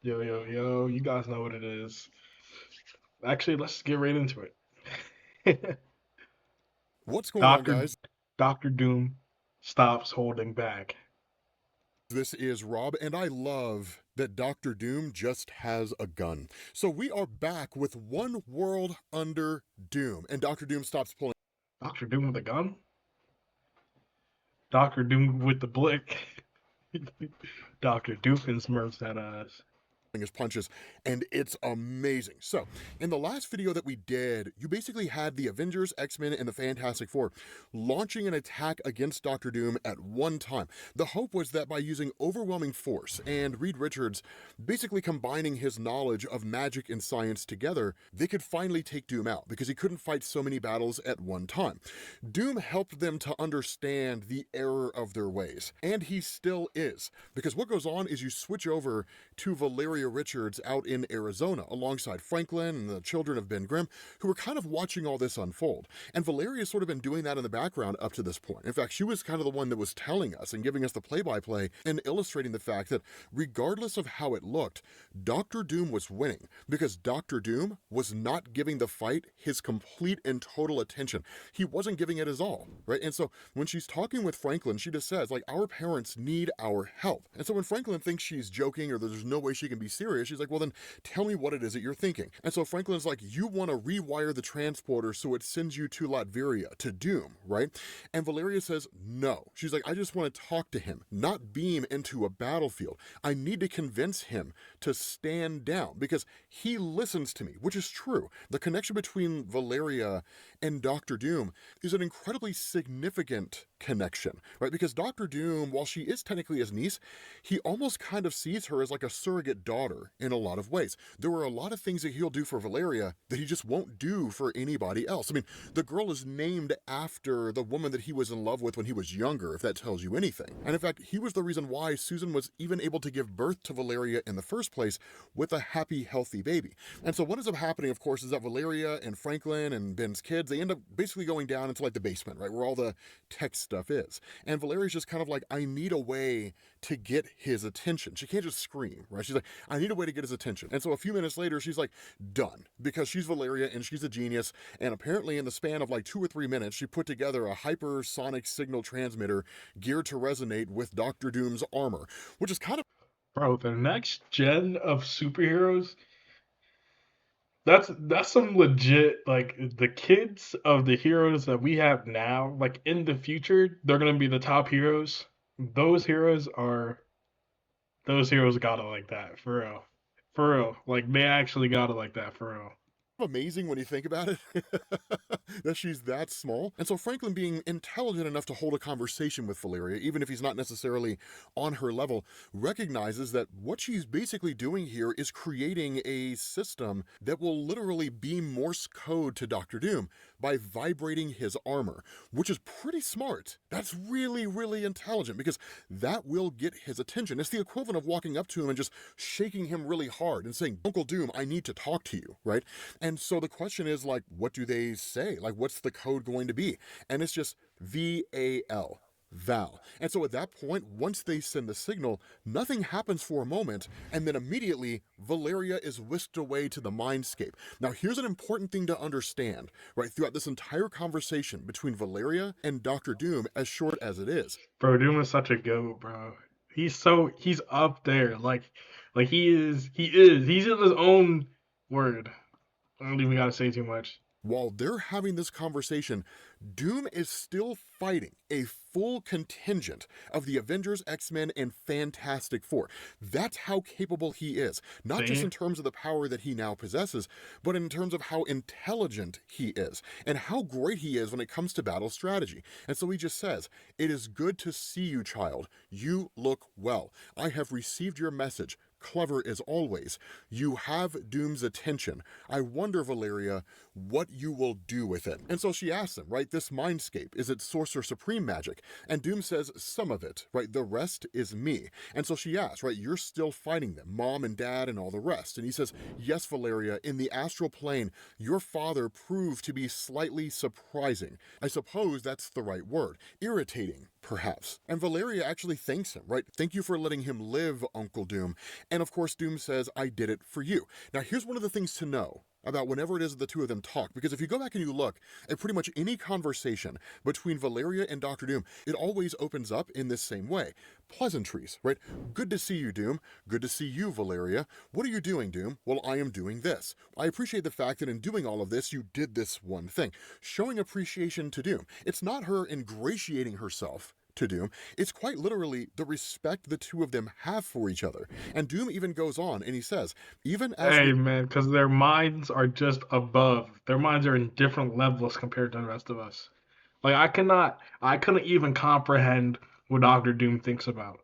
Yo, yo, yo, you guys know what it is. Actually, let's get right into it. What's going on, Doctor guys? Doctor Doom stops holding back. This is Rob, and I love that Doctor Doom just has a gun. So we are back with One World Under Doom, and Doctor Doom stops pulling Doctor Doom with a gun? Doctor Doom with the blick. Doctor Doofenshmirtz that ass. his punches, and it's amazing. So, in the last video that we did, you basically had the Avengers, X-Men, and the Fantastic Four launching an attack against Doctor Doom at one time. The hope was that by using overwhelming force and Reed Richards basically combining his knowledge of magic and science together, they could finally take Doom out because he couldn't fight so many battles at one time. Doom helped them to understand the error of their ways, and he still is, because what goes on is you switch over to Valeria Richards out in Arizona alongside Franklin and the children of Ben Grimm, who were kind of watching all this unfold. And Valeria's sort of been doing that in the background up to this point. In fact, she was kind of the one that was telling us and giving us the play-by-play and illustrating the fact that regardless of how it looked, Doctor Doom was winning because Doctor Doom was not giving the fight his complete and total attention. He wasn't giving it his all, right? And so when she's talking with Franklin, she just says, like, our parents need our help. And so when Franklin thinks she's joking or there's no way she can be serious, she's like, well, then tell me what it is that you're thinking. And so Franklin's like, you want to rewire the transporter so it sends you to Latveria, to Doom, right? And Valeria says, no. She's like, I just want to talk to him, not beam into a battlefield. I need to convince him to stand down because he listens to me, which is true. The connection between Valeria and Doctor Doom is an incredibly significant connection, right? Because Doctor Doom, while she is technically his niece, he almost kind of sees her as like a surrogate daughter in a lot of ways. There are a lot of things that he'll do for Valeria that he just won't do for anybody else. I mean, the girl is named after the woman that he was in love with when he was younger, if that tells you anything. And in fact, he was the reason why Susan was even able to give birth to Valeria in the first place with a happy, healthy baby. And so what ends up happening, of course, is that Valeria and Franklin and Ben's kids, they end up basically going down into like the basement, right, where all the tech stuff is. And Valeria's just kind of like, I need a way to get his attention. She can't just scream, right? She's like, I need a way to get his attention. And so a few minutes later, she's like, done. Because she's Valeria and she's a genius. And apparently in the span of like 2 or 3 minutes, she put together a hypersonic signal transmitter geared to resonate with Doctor Doom's armor, which is kind of Bro, the next gen of superheroes, that's some legit, like, the kids of the heroes that we have now, like in the future, they're gonna be the top heroes. Those heroes are those heroes got it like that, for real. For real. Like they actually got it like that, for real. amazing when you think about it that she's that small. And so Franklin, being intelligent enough to hold a conversation with Valeria, even if he's not necessarily on her level, recognizes that what she's basically doing here is creating a system that will literally beam Morse code to Doctor Doom by vibrating his armor, which is pretty smart. That's really, really intelligent because that will get his attention. It's the equivalent of walking up to him and just shaking him really hard and saying, Uncle Doom, I need to talk to you, right? And so the question is, like, what do they say? Like, what's the code going to be? And it's just VAL. Val. And so at that point, once they send the signal, nothing happens for a moment, and then immediately Valeria is whisked away to the mindscape. Now, here's an important thing to understand, right, throughout this entire conversation between Valeria and Doctor Doom, as short as it is. Bro, Doom is such a goat, bro. He's up there. Like he's in his own word. I don't even gotta say too much. While they're having this conversation, Doom is still fighting a full contingent of the Avengers, X-Men, and Fantastic Four. That's how capable he is. Not just See? in terms of the power that he now possesses, but in terms of how intelligent he is and how great he is when it comes to battle strategy. And so he just says, it is good to see you, child. You look well. I have received your message. Clever as always. You have Doom's attention. I wonder, Valeria, what you will do with it. And so she asks him, right, this mindscape, is it Sorcerer Supreme magic? And Doom says, some of it, right, the rest is me. And so she asks, right, you're still fighting them, mom and dad and all the rest. And he says, yes, Valeria, in the astral plane, your father proved to be slightly surprising. I suppose that's the right word. Irritating, perhaps. And Valeria actually thanks him, right? Thank you for letting him live, Uncle Doom. And of course, Doom says, I did it for you. Now, here's one of the things to know about whenever it is the two of them talk, because if you go back and you look at pretty much any conversation between Valeria and Dr. Doom, it always opens up in this same way. Pleasantries, right? Good to see you, Doom. Good to see you, Valeria. What are you doing, Doom? Well, I am doing this. I appreciate the fact that in doing all of this, you did this one thing. Showing appreciation to Doom. It's not her ingratiating herself to Doom. It's quite literally the respect the two of them have for each other. And Doom even goes on and he says, even as Hey, man, because their minds are just above. Their minds are in different levels compared to the rest of us. Like I couldn't even comprehend what Doctor Doom thinks about.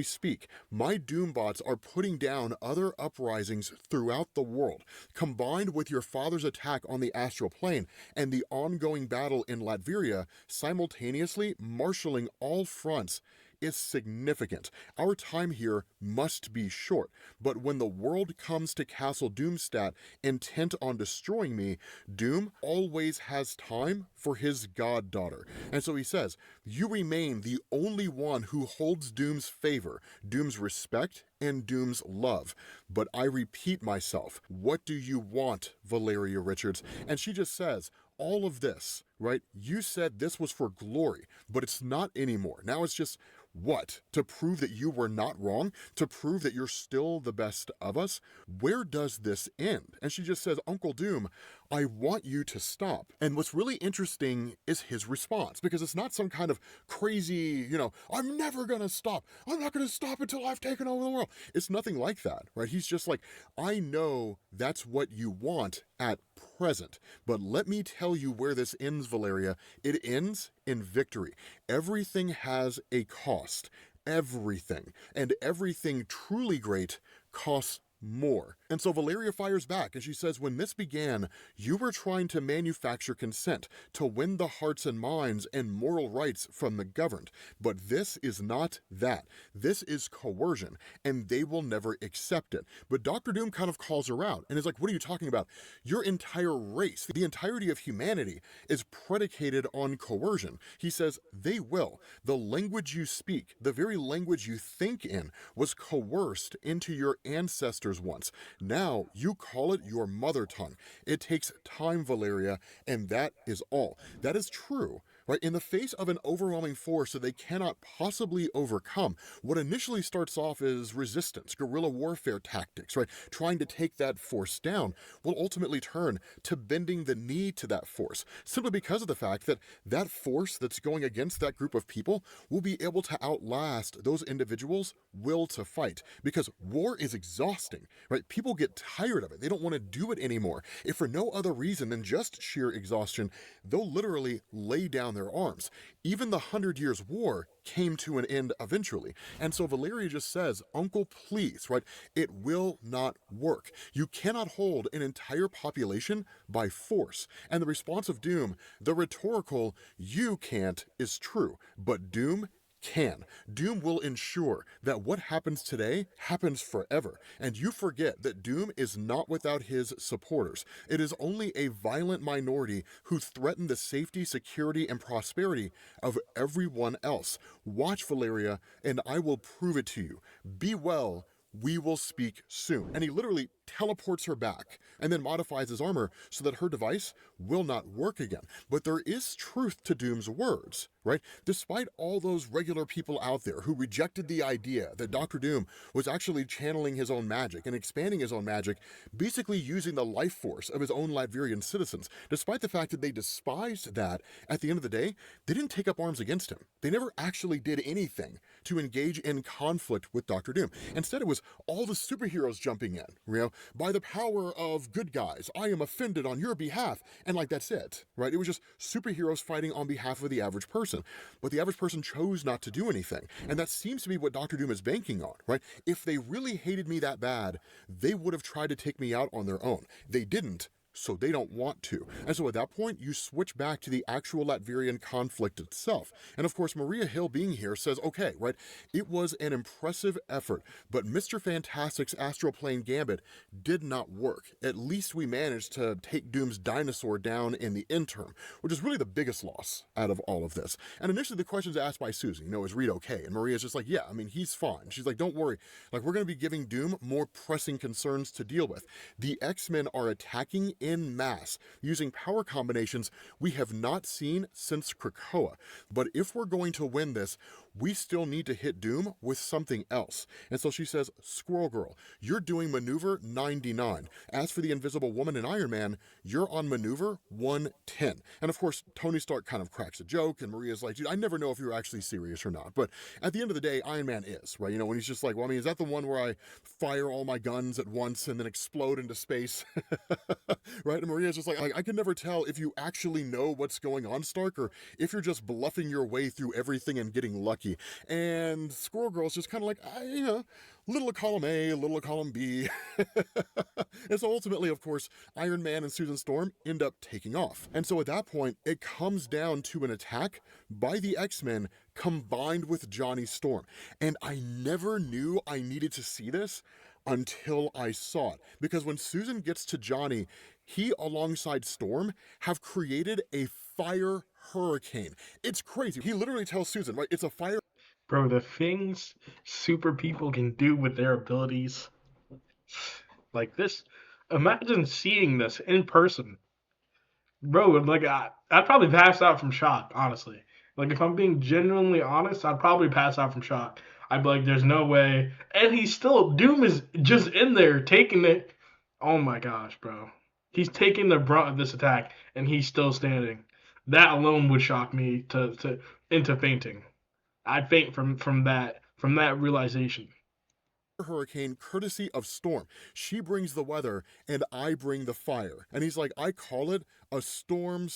we speak, my Doombots are putting down other uprisings throughout the world, combined with your father's attack on the astral plane and the ongoing battle in Latveria, simultaneously marshaling all fronts is significant. Our time here must be short, but when the world comes to Castle Doomstat intent on destroying me, Doom always has time for his goddaughter. And so he says, you remain the only one who holds Doom's favor, Doom's respect, and Doom's love. But I repeat myself, what do you want, Valeria Richards? And she just says, all of this, right? You said this was for glory, but it's not anymore. Now it's just what? To prove that you were not wrong? To prove that you're still the best of us? Where does this end? And she just says, Uncle Doom, I want you to stop. And what's really interesting is his response, because it's not some kind of crazy, I'm never gonna stop. I'm not gonna stop until I've taken over the world. It's nothing like that, right? He's just like, I know that's what you want at present, but let me tell you where this ends, Valeria. It ends in victory. Everything has a cost. Everything. And everything truly great costs more. And so Valeria fires back and she says, when this began, you were trying to manufacture consent to win the hearts and minds and moral rights from the governed. But this is not that. This is coercion, and they will never accept it. But Dr. Doom kind of calls her out and is like, what are you talking about? Your entire race, the entirety of humanity is predicated on coercion. He says, they will. The language you speak, the very language you think in, was coerced into your ancestors once. Now you call it your mother tongue. It takes time, Valeria, and that is all. That is true, right? In the face of an overwhelming force that they cannot possibly overcome, what initially starts off as resistance, guerrilla warfare tactics, right? Trying to take that force down will ultimately turn to bending the knee to that force, simply because of the fact that that force that's going against that group of people will be able to outlast those individuals' will to fight, because war is exhausting, right? People get tired of it. They don't want to do it anymore. If for no other reason than just sheer exhaustion, they'll literally lay down their arms. Even the 100 Years' War came to an end eventually. And so Valeria just says, Uncle, please, right? It will not work. You cannot hold an entire population by force. And the response of Doom, the rhetorical, you can't, is true. But Doom can. Doom will ensure that what happens today happens forever. And you forget that Doom is not without his supporters. It is only a violent minority who threaten the safety, security, and prosperity of everyone else. Watch, Valeria, and I will prove it to you. Be well. We will speak soon. And he literally teleports her back and then modifies his armor so that her device will not work again. But there is truth to Doom's words, right? Despite all those regular people out there who rejected the idea that Dr. Doom was actually channeling his own magic and expanding his own magic, basically using the life force of his own Latverian citizens, despite the fact that they despised that, at the end of the day, they didn't take up arms against him. They never actually did anything to engage in conflict with Dr. Doom. Instead, it was all the superheroes jumping in, by the power of good guys, I am offended on your behalf, and like that's it, right? It was just superheroes fighting on behalf of the average person, but the average person chose not to do anything, and that seems to be what Dr. Doom is banking on, right? If they really hated me that bad, they would have tried to take me out on their own. They didn't. so they don't want to. And so at that point, you switch back to the actual Latverian conflict itself. And of course, Maria Hill being here says, okay, right, it was an impressive effort, but Mr. Fantastic's Astral Plane Gambit did not work. At least we managed to take Doom's dinosaur down in the interim, which is really the biggest loss out of all of this. And initially the question's asked by Susan, is Reed okay? And Maria's just like, yeah, I mean, he's fine. She's like, don't worry. Like, we're going to be giving Doom more pressing concerns to deal with. The X-Men are attacking en masse using power combinations we have not seen since Krakoa. But if we're going to win this, we still need to hit Doom with something else. And so she says, Squirrel Girl, you're doing maneuver 99. As for the Invisible Woman and Iron Man, you're on maneuver 110. And of course, Tony Stark kind of cracks a joke, and Maria's like, dude, I never know if you're actually serious or not. But at the end of the day, Iron Man is, right? When he's just like, well, I mean, is that the one where I fire all my guns at once and then explode into space? Right? And Maria's just like, I can never tell if you actually know what's going on, Stark, or if you're just bluffing your way through everything and getting lucky. And Squirrel Girl's just kind of like, little of column A, little of column B. And so ultimately, of course, Iron Man and Susan Storm end up taking off. And so at that point, it comes down to an attack by the X-Men combined with Johnny Storm. And I never knew I needed to see this until I saw it. Because when Susan gets to Johnny, he, alongside Storm, have created a fire hurricane. It's crazy. He literally tells Susan, right, it's a fire. Bro, the things super people can do with their abilities. Like this, imagine seeing this in person. Bro, like, I'd probably pass out from shock, honestly. Like, if I'm being genuinely honest, I'd probably pass out from shock. I'd be like, there's no way. And Doom is just in there taking it. Oh my gosh, bro. He's taking the brunt of this attack, and he's still standing. That alone would shock me into fainting. I'd faint from that realization. Hurricane courtesy of Storm. She brings the weather and I bring the fire. And he's like, I call it a storm.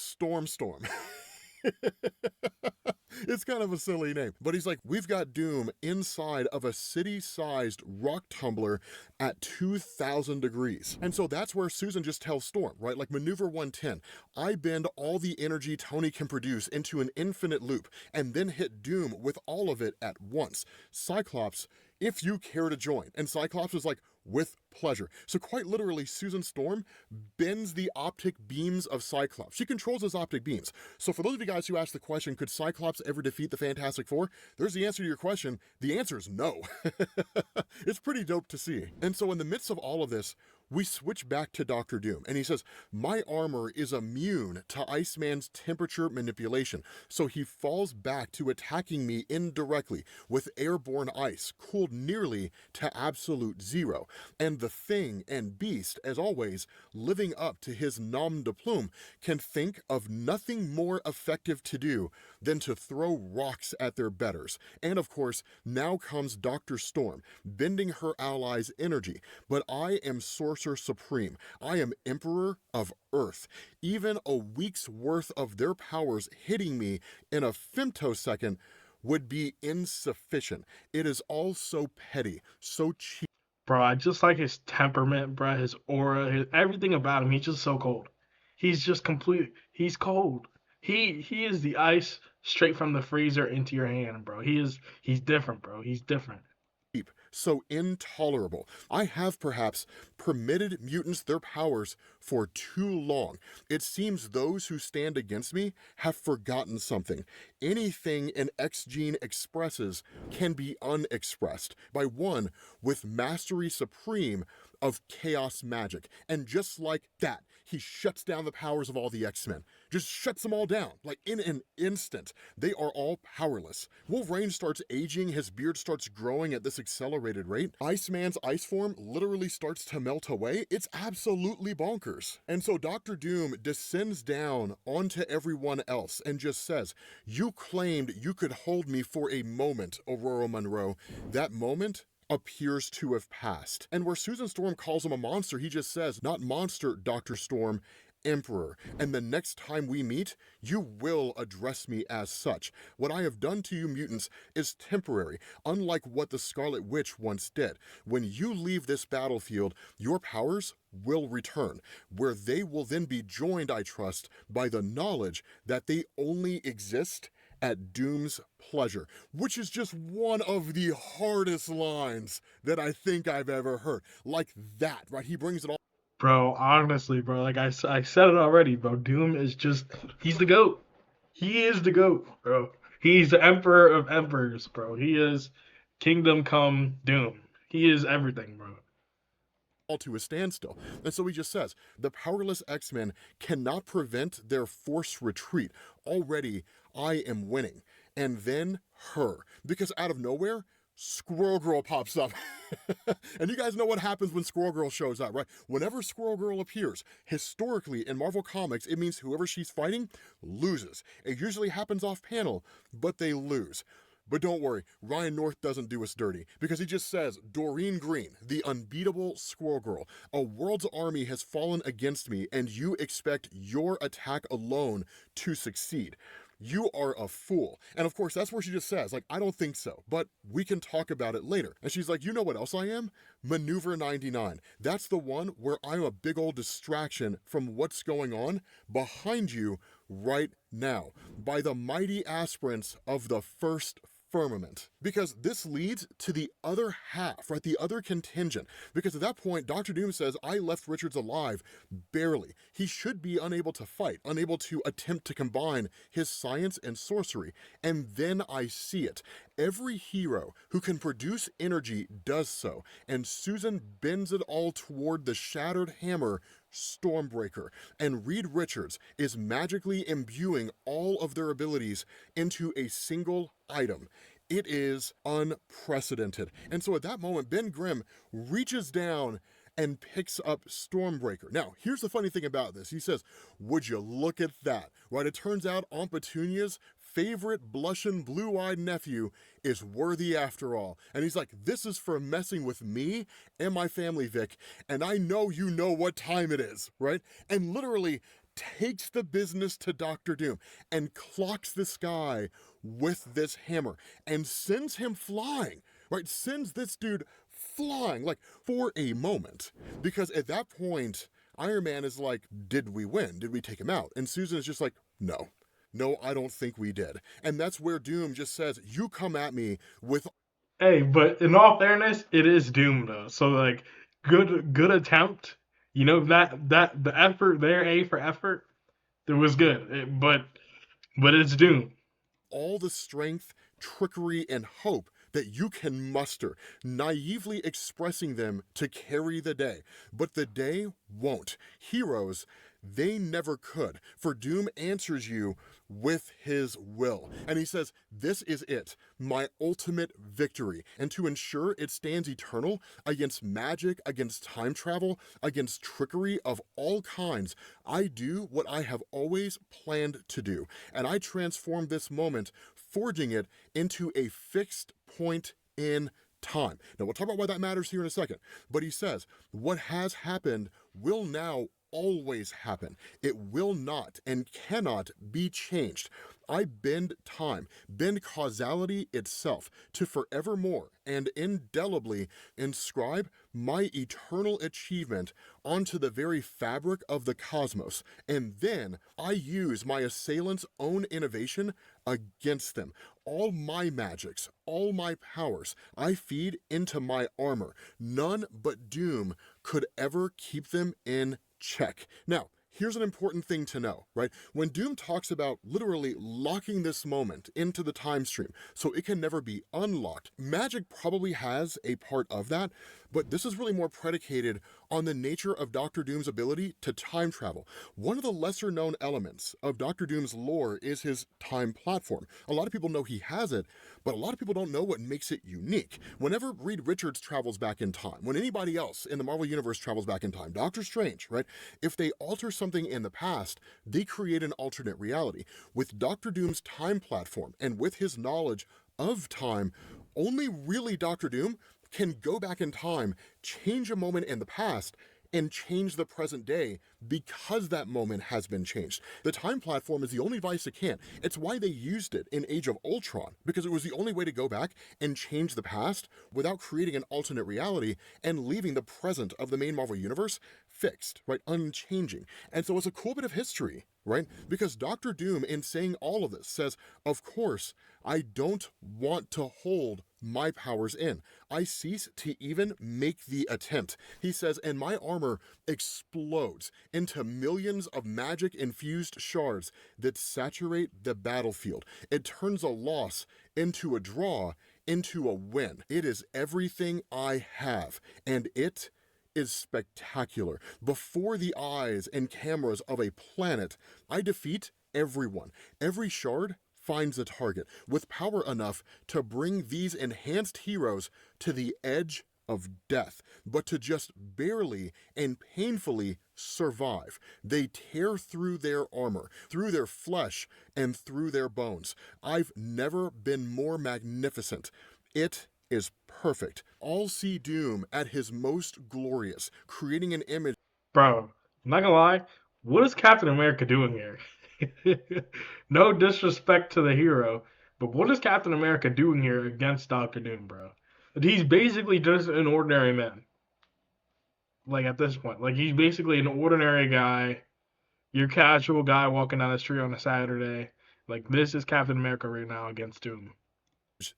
It's kind of a silly name, but he's like, we've got Doom inside of a city-sized rock tumbler at 2,000 degrees. And so that's where Susan just tells Storm, right? Like, maneuver 110. I bend all the energy Tony can produce into an infinite loop and then hit Doom with all of it at once. Cyclops, if you care to join. And Cyclops is like, with pleasure. So quite literally, Susan Storm bends the optic beams of Cyclops. She controls those optic beams. So for those of you guys who asked the question, could Cyclops ever defeat the Fantastic Four? There's the answer to your question. The answer is no. It's pretty dope to see. And so in the midst of all of this, we switch back to Dr. Doom, and he says, my armor is immune to Iceman's temperature manipulation, so he falls back to attacking me indirectly with airborne ice, cooled nearly to absolute zero. And the Thing and Beast, as always, living up to his nom de plume, can think of nothing more effective to do than to throw rocks at their betters. And of course, now comes Dr. Storm, bending her allies' energy, but I am Sorcerer Supreme. I am Emperor of Earth. Even a week's worth of their powers hitting me in a femtosecond would be insufficient. It is all so petty, so cheap. Bro, I just like his temperament, bro, his aura, everything about him. He's just so cold. He's just he's cold. He is the ice straight from the freezer into your hand, bro. He's different, bro. He's different. So intolerable. I have perhaps permitted mutants their powers for too long. It seems those who stand against me have forgotten something. Anything an X-gene expresses can be unexpressed by one with mastery supreme of chaos magic. And just like that, he shuts down the powers of all the X-Men. Just shuts them all down, like in an instant. They are all powerless. Wolverine starts aging, his beard starts growing at this accelerated rate. Iceman's ice form literally starts to melt away. It's absolutely bonkers. And so Dr. Doom descends down onto everyone else and just says, you claimed you could hold me for a moment, Aurora Monroe. That moment appears to have passed. And where Susan Storm calls him a monster, he just says, not monster, Dr. Storm, Emperor, and the next time we meet, you will address me as such. What I have done to you mutants is temporary, unlike what the Scarlet Witch once did. When you leave this battlefield, your powers will return, where they will then be joined, I trust, by the knowledge that they only exist at Doom's pleasure, which is just one of the hardest lines that I think I've ever heard. Like that, right? He brings it all. Bro, honestly, bro, like I said it already, bro. Doom is just, he's the GOAT. He is the GOAT, bro. He's the Emperor of Emperors, bro. He is Kingdom Come Doom. He is everything, bro. To a standstill. And so he just says, the powerless X-Men cannot prevent their forced retreat. Already, I am winning. And then her. Because out of nowhere, Squirrel Girl pops up. And you guys know what happens when Squirrel Girl shows up, right? Whenever Squirrel Girl appears, historically in Marvel Comics, it means whoever she's fighting loses. It usually happens off panel, but they lose. But don't worry, Ryan North doesn't do us dirty, because he just says, Doreen Green, the unbeatable Squirrel Girl, a world's army has fallen against me, and you expect your attack alone to succeed. You are a fool. And of course, that's where she just says, like, I don't think so, but we can talk about it later. And she's like, you know what else I am? Maneuver 99. That's the one where I'm a big old distraction from what's going on behind you right now by the mighty aspirants of the first firmament, because this leads to the other half, right? The other contingent, because at that point, Dr. Doom says, I left Richards alive, barely. He should be unable to fight, unable to attempt to combine his science and sorcery. And then I see it. Every hero who can produce energy does so, and Susan bends it all toward the shattered hammer, Stormbreaker, and Reed Richards is magically imbuing all of their abilities into a single item. It is unprecedented. And so at that moment, Ben Grimm reaches down and picks up Stormbreaker. Now, here's the funny thing about this. He says, would you look at that? Right, it turns out Aunt Petunia's favorite blushing blue-eyed nephew is worthy after all. And he's like, this is for messing with me and my family, Vic, and I know you know what time it is, right? And literally takes the business to Dr. Doom and clocks this guy with this hammer and sends him flying, right? Sends this dude flying, like, for a moment. Because at that point, Iron Man is like, did we win? Did we take him out? And Susan is just like, no. No, I don't think we did. And that's where Doom just says, you come at me with... Hey, but in all fairness, it is Doom though. So like, good attempt. You know that the effort there, A for effort, it was good. But it's Doom. all the strength, trickery, and hope that you can muster, naively expressing them to carry the day. But the day won't. Heroes, they never could, for Doom answers you with his will. And he says, this is it, my ultimate victory. And to ensure it stands eternal against magic, against time travel, against trickery of all kinds, I do what I have always planned to do. And I transform this moment, forging it into a fixed point in time. Now, we'll talk about why that matters here in a second. But he says, what has happened will now always happen. It will not and cannot be changed. I bend time, bend causality itself to forevermore and indelibly inscribe my eternal achievement onto the very fabric of the cosmos. And then I use my assailants' own innovation against them. All my magics, all my powers, I feed into my armor. None but Doom could ever keep them in check. Now, here's an important thing to know, right? When Doom talks about literally locking this moment into the time stream so it can never be unlocked, magic probably has a part of that, but this is really more predicated on the nature of Dr. Doom's ability to time travel. One of the lesser known elements of Dr. Doom's lore is his time platform. A lot of people know he has it, but a lot of people don't know what makes it unique. Whenever Reed Richards travels back in time, when anybody else in the Marvel Universe travels back in time, Doctor Strange, right? If they alter something in the past, they create an alternate reality. With Dr. Doom's time platform and with his knowledge of time, only really Dr. Doom can go back in time, change a moment in the past, and change the present day because that moment has been changed. The time platform is the only device that can't. It's why they used it in Age of Ultron, because it was the only way to go back and change the past without creating an alternate reality and leaving the present of the main Marvel Universe fixed, right? Unchanging. And so it's a cool bit of history, right? Because Doctor Doom, in saying all of this, says, of course, I don't want to hold my powers in. I cease to even make the attempt. He says, and my armor explodes into millions of magic-infused shards that saturate the battlefield. It turns a loss into a draw, into a win. It is everything I have, and it is spectacular. Before the eyes and cameras of a planet, I defeat everyone. Every shard finds a target with power enough to bring these enhanced heroes to the edge of death, but to just barely and painfully survive. They tear through their armor, through their flesh, and through their bones. I've never been more magnificent. It is perfect. All see Doom at his most glorious, creating an image. Bro, I'm not gonna lie. What is Captain America doing here? No disrespect to the hero, but what is Captain America doing here against Doctor Doom, bro? He's basically just an ordinary man. Like at this point, like he's basically an ordinary guy, your casual guy walking down the street on a Saturday. Like this is Captain America right now against Doom.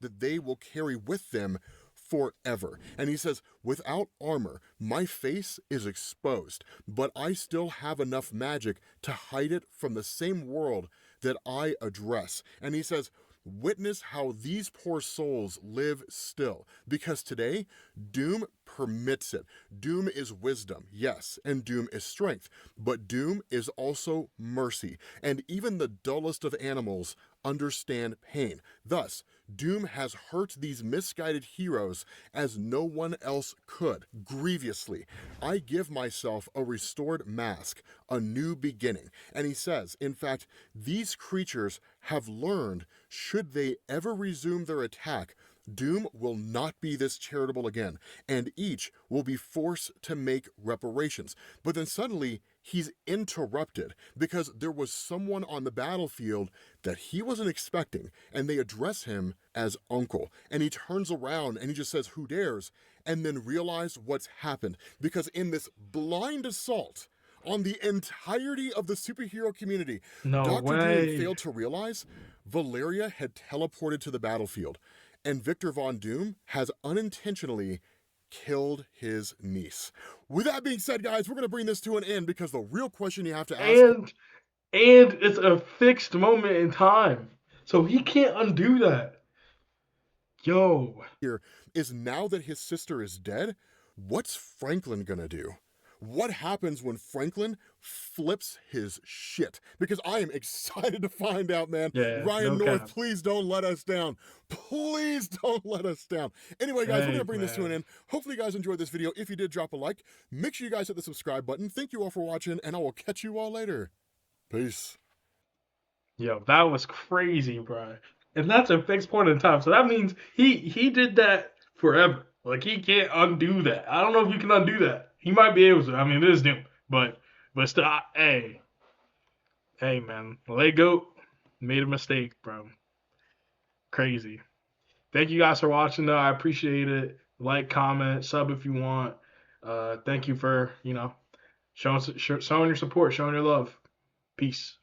That they will carry with them forever. And he says, without armor, my face is exposed, but I still have enough magic to hide it from the same world that I address. And he says, witness how these poor souls live still, because today, Doom permits it. Doom is wisdom, yes, and Doom is strength, but Doom is also mercy, and even the dullest of animals understand pain. Thus, Doom has hurt these misguided heroes as no one else could, grievously. I give myself a restored mask, a new beginning. And he says, in fact, these creatures have learned, should they ever resume their attack, Doom will not be this charitable again, and each will be forced to make reparations. But then suddenly, he's interrupted because there was someone on the battlefield that he wasn't expecting, and they address him as Uncle. And he turns around and he just says, who dares? And then realize what's happened. Because in this blind assault on the entirety of the superhero community, No Dr. Doom way. failed to realize Valeria had teleported to the battlefield, and Victor Von Doom has unintentionally killed his niece. With that being said, guys, we're going to bring this to an end because the real question you have to ask, And it's a fixed moment in time. So he can't undo that. Yo. here is, now that his sister is dead, what's Franklin going to do? What happens when Franklin flips his shit? Because I am excited to find out, man. Yeah, Ryan no North, cap. please don't let us down. Please don't let us down. Anyway, guys, we're going to bring this to an man. end. Hopefully you guys enjoyed this video. If you did, drop a like. Make sure you guys hit the subscribe button. Thank you all for watching, and I will catch you all later. Peace. Yo, that was crazy, bro. And that's a fixed point in time. So that means he did that forever. Like he can't undo that. I don't know if you can undo that. He might be able to. I mean, it is Doom, but still, hey, man, Lego made a mistake, bro. Crazy. Thank you guys for watching, though. I appreciate it. Like, comment, sub if you want. Thank you for showing your support, showing your love. Peace.